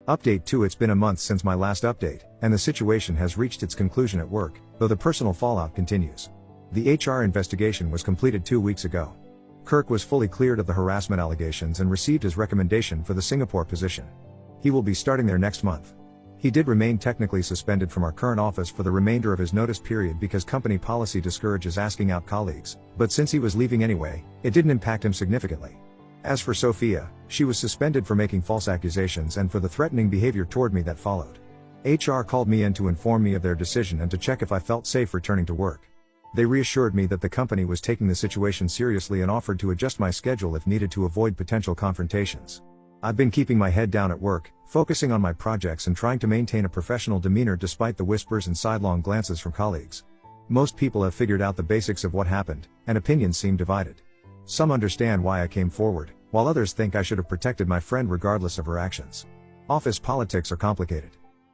Update 2. It's been a month since my last update, and the situation has reached its conclusion at work, though the personal fallout continues. The HR investigation was completed 2 weeks ago. Kirk was fully cleared of the harassment allegations and received his recommendation for the Singapore position. He will be starting there next month. He did remain technically suspended from our current office for the remainder of his notice period because company policy discourages asking out colleagues, but since he was leaving anyway, it didn't impact him significantly. As for Sophia, she was suspended for making false accusations and for the threatening behavior toward me that followed. HR called me in to inform me of their decision and to check if I felt safe returning to work. They reassured me that the company was taking the situation seriously and offered to adjust my schedule if needed to avoid potential confrontations. I've been keeping my head down at work, focusing on my projects and trying to maintain a professional demeanor despite the whispers and sidelong glances from colleagues. Most people have figured out the basics of what happened, and opinions seem divided. Some understand why I came forward, while others think I should have protected my friend regardless of her actions. Office politics are complicated.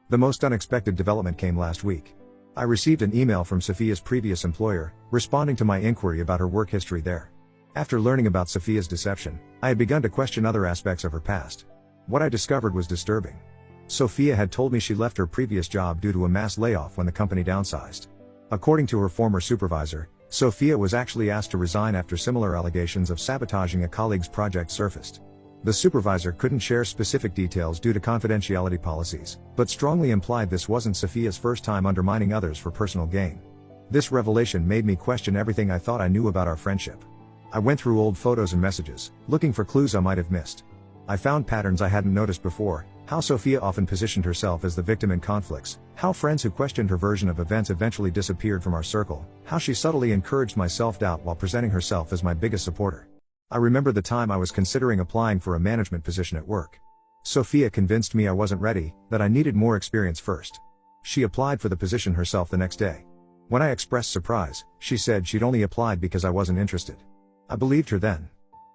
The most unexpected development came last week. I received an email from Sophia's previous employer, responding to my inquiry about her work history there. After learning about Sophia's deception, I had begun to question other aspects of her past. What I discovered was disturbing. Sophia had told me she left her previous job due to a mass layoff when the company downsized. According to her former supervisor, Sophia was actually asked to resign after similar allegations of sabotaging a colleague's project surfaced. The supervisor couldn't share specific details due to confidentiality policies, but strongly implied this wasn't Sophia's first time undermining others for personal gain. This revelation made me question everything I thought I knew about our friendship. I went through old photos and messages, looking for clues I might have missed. I found patterns I hadn't noticed before: how Sophia often positioned herself as the victim in conflicts, how friends who questioned her version of events eventually disappeared from our circle, how she subtly encouraged my self-doubt while presenting herself as my biggest supporter. I remember the time I was considering applying for a management position at work. Sophia convinced me I wasn't ready, that I needed more experience first. She applied for the position herself the next day. When I expressed surprise, she said she'd only applied because I wasn't interested. I believed her then.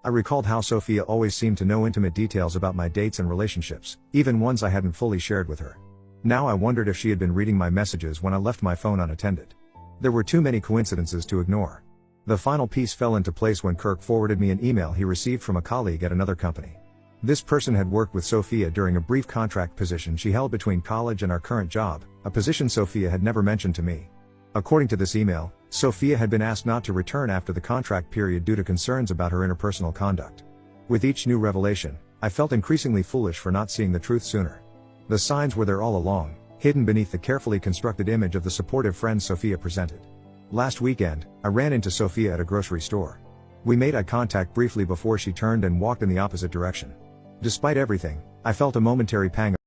I recalled how Sophia always seemed to know intimate details about my dates and relationships, even ones I hadn't fully shared with her. Now I wondered if she had been reading my messages when I left my phone unattended. There were too many coincidences to ignore. The final piece fell into place when Kirk forwarded me an email he received from a colleague at another company. This person had worked with Sophia during a brief contract position she held between college and our current job, a position Sophia had never mentioned to me. According to this email, Sophia had been asked not to return after the contract period due to concerns about her interpersonal conduct. With each new revelation, I felt increasingly foolish for not seeing the truth sooner. The signs were there all along, hidden beneath the carefully constructed image of the supportive friend Sophia presented. Last weekend, I ran into Sophia at a grocery store. We made eye contact briefly before she turned and walked in the opposite direction. Despite everything, I felt a momentary pang